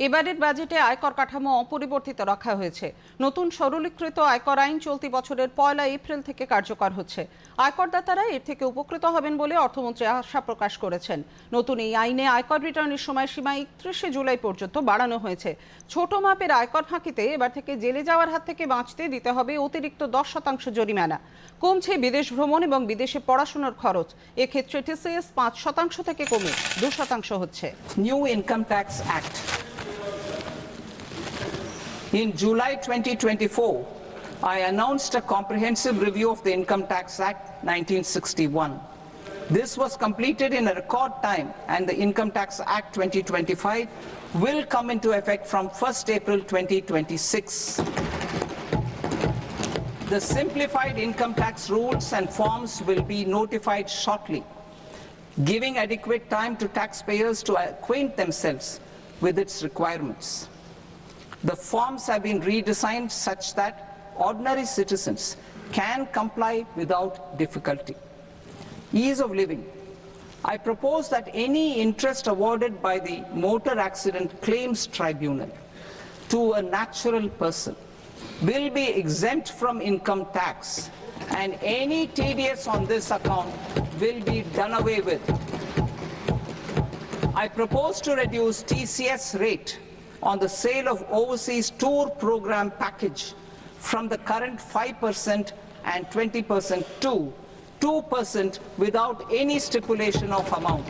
এবারের বাজেটে আয়কর কাঠামো অপরিবর্তিত রাখা হয়েছে। নতুন সরলীকৃত আয়কর আইন চলতি বছরের 1 এপ্রিল থেকে কার্যকর হচ্ছে। আয়করদাতারা এর থেকে উপকৃত হবেন বলে অর্থমন্ত্রী আশা প্রকাশ করেছেন। নতুন এই আইনে আয়কর রিটার্নের সময়সীমা 31শে জুলাই পর্যন্ত বাড়ানো হয়েছে। ছোট মাপের আয়কর ফাঁকিতে এবার থেকে জেলে যাওয়ার হাত থেকে বাঁচতে দিতে হবে অতিরিক্ত 10% জরিমানা। কমছে বিদেশ ভ্রমণ এবং বিদেশে পড়াশোনার খরচ। এক্ষেত্রে টিসিএস 5% থেকে কমে 2% হচ্ছে। New Income Tax Act. In July 2024, I announced a comprehensive review of the Income Tax Act 1961. This was completed in a record time, and the Income Tax Act 2025 will come into effect from 1st April 2026. The simplified income tax rules and forms will be notified shortly, giving adequate time to taxpayers to acquaint themselves with its requirements. The forms have been redesigned such that ordinary citizens can comply without difficulty. Ease of living. I propose that any interest awarded by the Motor Accident Claims Tribunal to a natural person will be exempt from income tax, and any TDS on this account will be done away with. I propose to reduce TCS rate on the sale of overseas tour program package from the current 5% and 20% to 2% without any stipulation of amount.